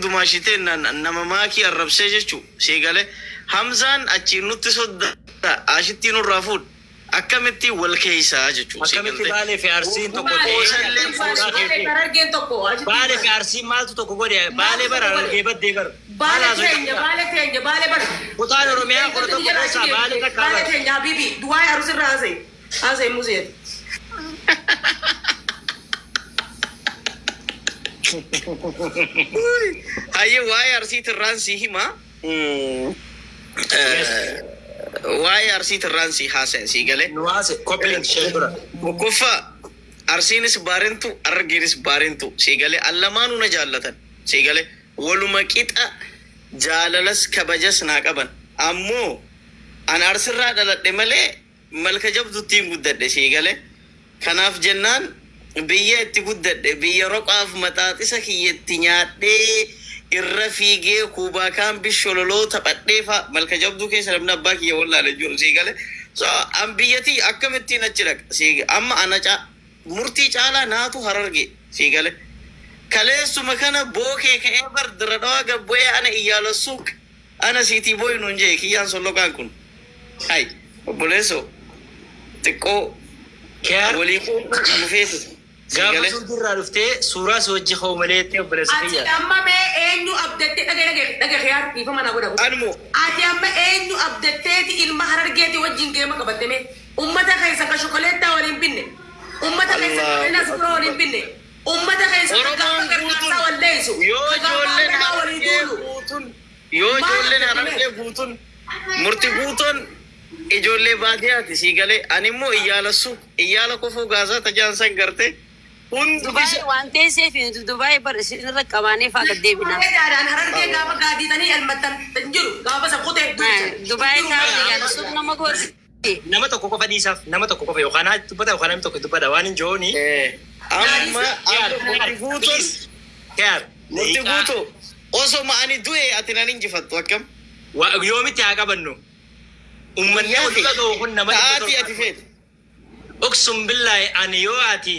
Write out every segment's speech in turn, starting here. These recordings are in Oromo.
Dumashite nama maakii arrabsee jechuun seegalee Hamzaan achiin nutti soddata ashittiin nurraa fuudh akkamitti wal keessaa jechuudha. Akkamitti baalee fi arsiin tokko baalee fi arsiin maaltu tokko godhe baalee bara argee baddee bara. Baalee bara. Kutaan Oromiyaa kudha tokko keessaa baalee takka bara. Baalee teenya bibi duwwaa arusirra haasa'e musee. Hayyee waa'ee arsiitirraan si hima. Waa'ee arsiitirraan si haasa'e si galee. Nuwaase koppiin ishee dura. Bokkoffa arsiinis baarentu argiinis baarentu si galee allamaanuu na jaallatan si galee waluma qixa jaalalas kabajas naa qaban ammoo an arsirraa dhaladhe malee malka jabduttiin guddadhe si galee kanaaf jennaan. Biyya itti guddadhe biyya roqaaf maxaaxisa kiyyatti nyaadhee irra fiigee kuubaa kaan bishololoo taphadhee fa'a malka jabduu keessa namni abbaa kiyya wallaale jiru sii gale so an biyyatii akkamittiin achi dhaqa sii amma ana murtii caalaa naatu hararge sii gale kaleessuma kana bookee ka'ee bar dira dhawaa gabbo'ee ana iyyaala suuq ana siitii booyi nuun jee kiyyaan solloqaan kun hay obboleesso xiqqoo walii mufeessu. Gaafa suuraa dhuftee suuraa soojii hoo maleetti obboleessa kiyya. Ati amma mee eenyu abdattee dhagee xiyaar dhiifa mana godha. Anmo. Ati amma eenyu abdatteeti ilma harargeeti wajjin geema qabatte mee ummata keessa ka shokoleettaa waliin binne ummata keessa ka nasbura waliin binne ummata keessa ka gargaarsaa walleessu. Yoo ijoolleen harargee guutuun murti guutuun ijoollee baadiyyaati sii galee ani immoo iyyaala kofoo gaasaa tajaansan gartee. Dubai waan teesseef Dubai irra qabaanee fa'aa deebina. Harargee gaafa gaadiitanii elmattan jiru gaafa sakkutee. Dubai taa'u yaala suuq nama gooti. Nama tokko qofa dhiisaaf nama tokko qofa yookaan dubbata yookaan namni tokko dubbata waan hin jooni. Amma murti guutuu osoo ma'anii du'e ati nan injifattu akkam. Yoomitti haa qabannu. Uummanni walitti ta'u kun nama taati ati feetu. Oksum billahi ani yoo ati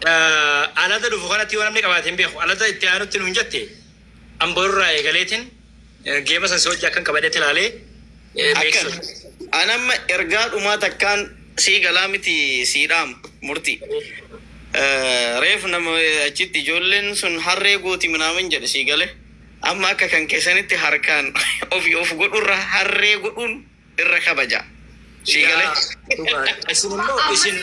alada dhufu kanatti yoo namni qabaate hin beeku alada itti aanutti nuun jette amboorraa eegaleetiin geema san soojii akkan qabadeetti ilaalee beeksisa. Anamma ergaa dhumaa takkaan sii galaa miti siidhaam murtii. Reef nama achitti ijoolleen sun harree gooti minaamin jedhe sii galee amma akka kan keessanitti harkaan ofii of godhurra harree godhuun irra kabaja. Sigale. Isin immoo isin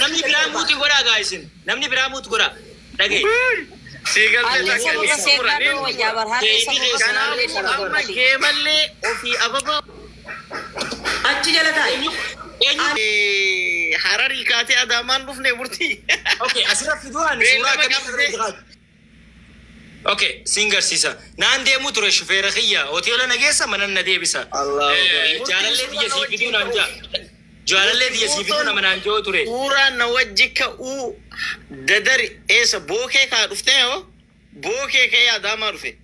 namni biraa muuti godhaa gaa isin namni biraa muuti godhaa dhagee. Sigalte amma geemallee ofii ababa. Achi jala taa'e. Hararii kaatee adaamaan dhufne murtii. Okay, asirra fiduudhaan suuraa akkamitti Okay, singarsiisa. Naan deemu ture shufeera kiyya. Hoteela nageessa mana na deebisa. Jaalallee biyya sii fiduu naan jaa. Jaalallee biyya sii fiduu nama naan joo ture. Suuraan na wajji ka'uu dadari eessa bookee kaa dhuftee hoo? Bookee ka'ee adaamaa dhufe.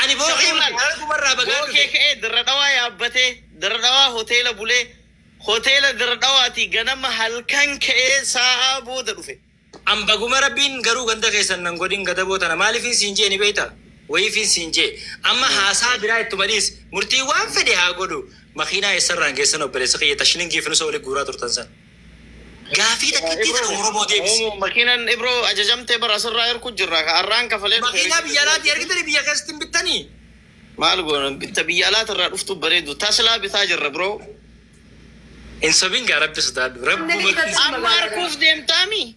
Ani bookee ka'ee dirra dhawaa yaabbatee dirra dhawaa hoteela bulee hoteela dirra dhawaati ganama halkan ka'ee sa'aa booda dhufe. Ambaguma rabbiin garuu ganda keessan nan godhin gada bootana maaliifin siin jee ni beeyta wayiifin siin jee amma haasaa biraa ittuma dhiis murtii waan fedhe haa godhu makiinaa eessarraan geessan obboleessa kiyya tashilingii fi nusa waliin guuraa turtan san gaafii takkitti tan Oromoo deebisi. Makiinaan Ibroo ajajamtee bara asirraa ergu jirra har'aan kafalee. Makiinaa biyya alaatti ergitanii biyya keessatti hin bittanii. Maal goona bitta biyya alaatti irraa dhuftu bareedu taslaa bitaa jirra biroo. Hin sobiin gaa rabbi sodaadhu rabbu. Amma harkuuf deemtaami.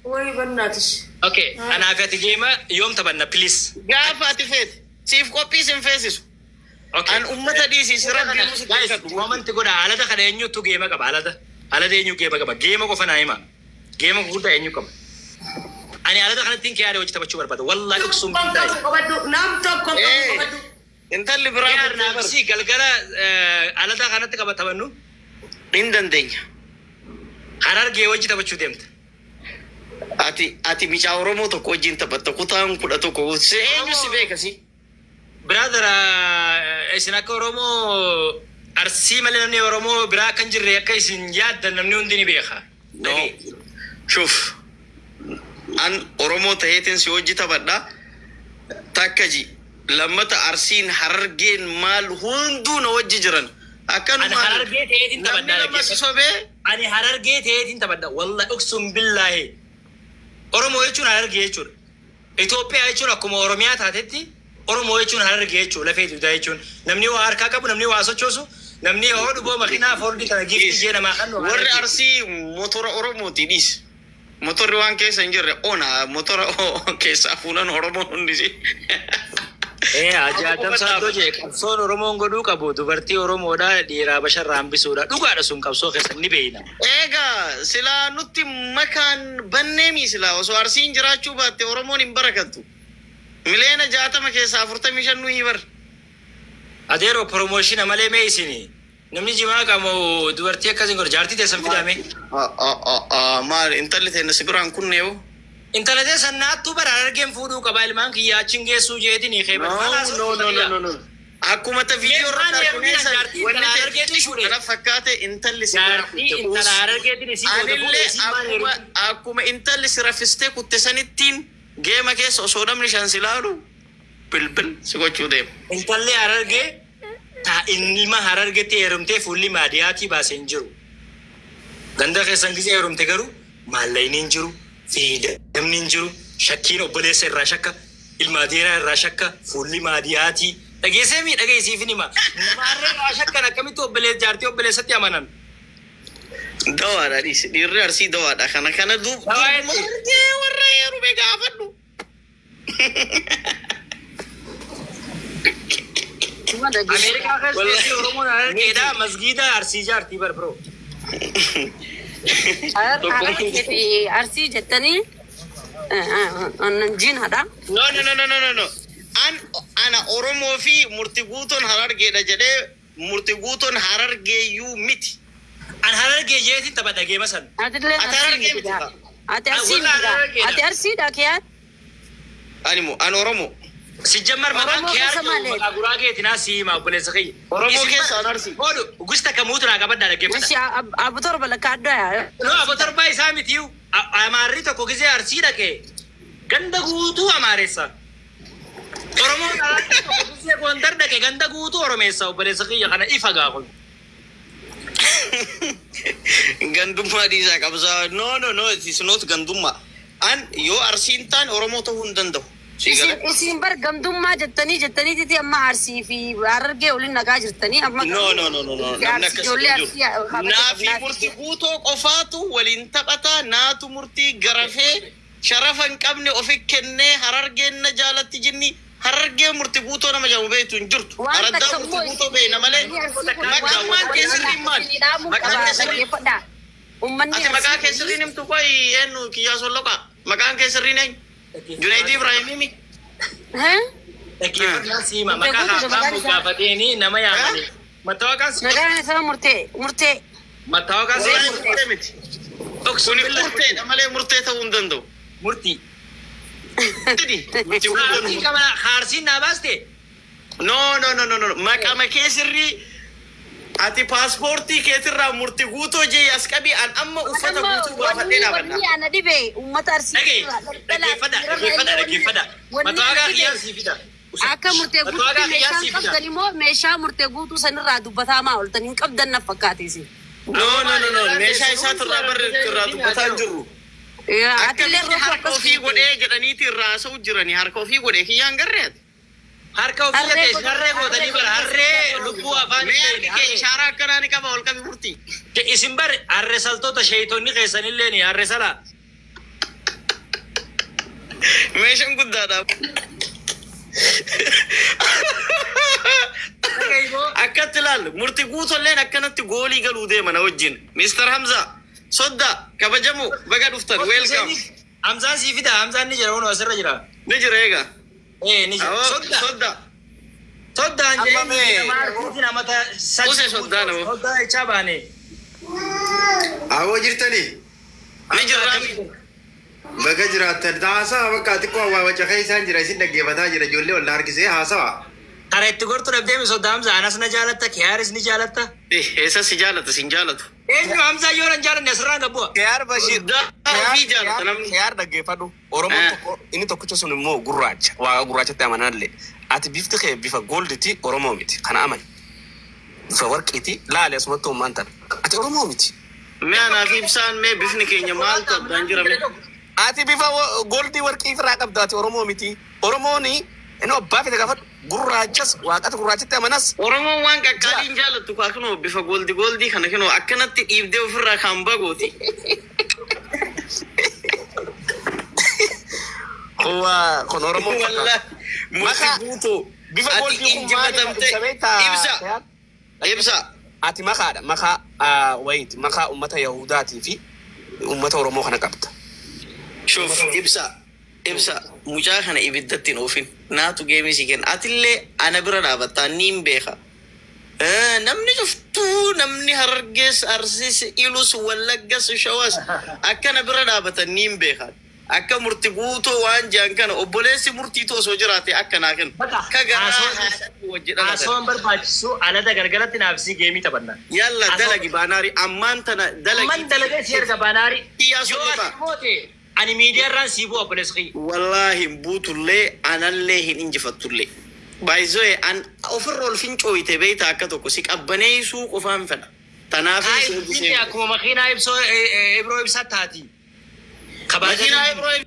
Wai bannaatis. Okay, anaaf ati geema yoom taphanna please. Gaafa ati feete siif qophii sin feesisu. Okay. An ummata dhiisiis rabbii nusi keessadhu. Moomanti godha alada kana eenyutu geema qaba alada. Alada eenyu geema qaba geema qofa naa hima. Geema guddaa eenyu qaba. Ani alada kanatti hin yaade hojii taphachuu barbaada. Wallahi uksum billahi. Nam tokko qabaddu. Intalli biraa naafsi galgala alada kanatti qaba taphannu. Hin dandeenya. Harargee hojii taphachuu deemta. Ati bicaa Oromoo tokko wajjin taphatta kutaan kudha tokko eenyu si beekasi. Brother isin akka Oromoo arsii malee namni Oromoo biraa kan jirre akka isin yaaddan namni hundi ni beeka. No. Shuf. An Oromoo ta'eetiin si hojii taphadha. takkaji lammata arsiin harargeen maal hunduu na wajji jiran Ani harargee ta'eetiin namni taphadhaa lama dhaggeeffadhu. sobee Ani harargee ta'eetiin taphadha. Wallahi uksum billaahi. Oromoo jechuun harargee jechuudha. Itoophiyaa jechuun akkuma Oromiyaa taatetti Oromoo jechuun harargee jechuudha. Lafee dugdaa jechuun namni waa harkaa qabu, namni waa sochoosu, namni yoo dhuboo makiinaa foordi kana giifti jee namaa kan warri arsii motora Oromooti dhiis. Motorri waan keessa hin jirre ona motora keessa fuunan Oromoon hundisi. Ajaatamsaa iddoo jee qabsoon Oromoon godhuu qabu dubartii Oromoodhaa dhiiraa basharraa hambisuudha. Dhugaadha sun qabsoo keessa ni beeyna. Egaa silaa nutti makaan banneemi silaa osoo arsiin jiraachuu baatte Oromoon hin barakattu. Miliyoona 60 keessaa 45 nu hibar. Adeeroo promoshina malee mee isini namni jimaa qabu dubartii akkasiin godha jaartii teessan fidame. Maal intalli teenya si biraan kunne yoo? Intala teessan naattuu bara harargeen fuudhuu qaba ilmaan kiyyaa achiin geessuu jeetiin hiikee No. Akkuma ta viidiyoo irratti argineessan wanni teetti kana fakkaate intalli si jaartii intala harargeetiin isii anillee akkuma intalli si raffistee kutte sanittiin geema keessa osoo namni shan si laalu bilbil si gochuu deema. intalli harargee taa ilma harargeetti heerumtee fuulli maadiyaatii baasee hin jiru. Ganda keessan gisee heerumte garuu maallaqiin hin jiru, fiidamni hin jiru, shakkiin obboleessa irraa shakka, ilma adeeraa irraa shakka, fuulli maadiyaatii. Dhageessee dhageessiifin hima. Namarree irraa shakkan akkamitti obboleessa jaartii obboleessatti amanan. Dawaadha dhiirri arsii dawaadha kana duuba warra heerume gaafadhu. Ameerikaa keessatti Oromoon harargeedhaa masgiida arsii jaartii barbaro. Arsii jettanii jiinadha. No. Ana Oromoo fi murti guutoon harargeedha jedhee murti guutoon harargeeyyuu miti. An harargee jeetiin taphadha geema san. Ati arsiidha kiyaan. An Oromoo. Sijammar maqaan kee arginu maqaa guraageetiin asii hima obboleessa kiyya. Oromoo keessa an arsii. Oolu gusta kamuutu naa qabadhaa dhaggeeffadha. Abu torba lakkaaddo yaa. No abu torba isaa mitiyu. Amaarri tokko gisee arsii dhaqee ganda guutuu amaareessa. Oromoon alaatti tokko gisee gondar dhaqee ganda guutuu oromeessa obboleessa kiyya kana ifa gaafatu. Gandummaa dhiisaa qabsaa. No, it is not gandummaa. An yoo arsiin taan Oromoo ta'uu hin danda'u. Isin bar gamdummaa jettanii titi amma arsii fi harargee waliin nagaa jirtanii amma. No. Namni akkas naafi murtii guutoo qofaatu waliin taphataa naatu murtii garafee sharafa hin qabne ofi kennee harargeen na jaalatti jinni. Harargee murti guutoo nama jamu beektu hin jirtu. Araddaa murti guutoo beekna malee maqaan keessirriin maal? Maqaan keessirriin. Ati maqaa keessirriin himtu qoyi eenyu kiyyaa solloqa. Maqaan keessirriin eenyu? Junaidi Ibrahimimi. Dhaggeeffannaa siima maqaa haafaan gaafateeni nama yaamani. Mattaawaqaan siima. Maqaan isaa murtee. Mattaawaqaan siima murtee miti. Kuni murteedha malee murtee ta'uu hin danda'u. Murtii. Murtii guutoon. Haarsiin naa baaste? No. Maqama keessirrii ati paaspoortii keetirraa murti guutoo jee as qabii an amma uffata guutuu baafadhee dhaabannaa. Wanni ana dhibee uummata arsii. Dhaggeeffadha. Mattaawaqaa kiyyaa sii fida. Akka murtee guutuu meeshaan qabdan immoo meeshaa murtee guutuu sanirraa dubbataa maa ooltan hin qabdan na fakkaatisi. No. Meeshaa isaatirraa barri irraa dubbataa hin jirru. Akkamitti harka ofii godhee jedhaniiti irraa haasa'u jiranii harka ofii godhee kiyyaan garreeti. Harka ofii godhee harree gootanii bara harree lubbuu afaan Mee ishaaraa akkanaa ni qaba ol qabi murtii. Isin bar harree saltoota sheeytonni keessanillee ni harree salaa. Meeshaan guddaadha. Akkatti ilaalu murti guutolleen akkanatti goolii galuu deema na wajjin. Mr. Hamza sodda kabajamu baga dhuftan welcome. Hamzaan sii fida Hamzaan ni jira hono asirra jira. Ni jira egaa. Ni jira. Sodda. Soddaan jee namata Use soddaan hoo. Soddaa echaa baane. Awoo jirtanii Ni jira. baga jiraattan haasawa bakka xiqqoo waa waca keessa isaan jira isin dhaggeeffataa jira ijoollee wal harkisee haasawa. Karaa itti gortu dhabdee misoota Hamza anas na jaalatta Kiyaaris ni jaalatta. Eessa si jaalata sin jaalatu. Eenyu Hamza yoo nan jaalanne asirraan gabbu'a. Kiyaar Bashir. Fi jaalata namni. Kiyaar dhaggeeffadhu. Oromoon tokko inni tokkicha sun immoo gurraacha. Waaqa gurraachatti amanallee. Ati bifti kee bifa golditi Oromoo miti. Kana amani. Bifa warqiiti laale asumatti ummaan tan. Ati Oromoo miti. Mee anaaf ibsaan mee bifni keenya maal ta'uudhaan jirame. Ati bifa goldii warqii irraa qabda ati Oromoo miti. Oromooni inni abbaa fide gaafadhu gurraachas waaqata gurraachatti amanas. Oromoon waan qaqqaaliin jaallattu kaa kunoo bifa goldii kana kunoo akkanatti dhiibdee ofirraa kan bagooti. Kun Oromoo Wallahi muti guutuu. bifa Ati goldii kun injifatamte ibsa. Ibsa. Ati makaadha makaa wayiti makaa ummata Yahudaatii fi ummata Oromoo kana qabda. Shoof ibsa mucaa kana ibiddatti hin oofin naatu geemii si kenna atillee ana bira dhaabattaa niin beeka. Namni cuftuu namni Harargees Arsiis Ilus Wallaggas Shawas akkana bira dhaabatan niin beeka. Akka murti guutuu waan jaan kana obboleessi murtii osoo jiraate akka naa kennu. Ka garaa wajji dhalatan. Haasawaan barbaachisu alata gargaratti naafsii geemii taphannaa. Yalla dalagi baanaari ammaan tana dalagi. Man dalagee si erga baanaari. Iyyaa Yoo soba. ati moote ani miidiyaa irraan sii bu'a obboleessi. Wallahi hin buutullee anallee hin injifattullee. Baay'isoo an ofirra ol fincooyite beeyta akka tokko si qabbaneessuu qofaan fedha. Tanaafuu Akkuma makiinaa ibsoo Ibroo ibsaa taati. Makiinaa Ibrahim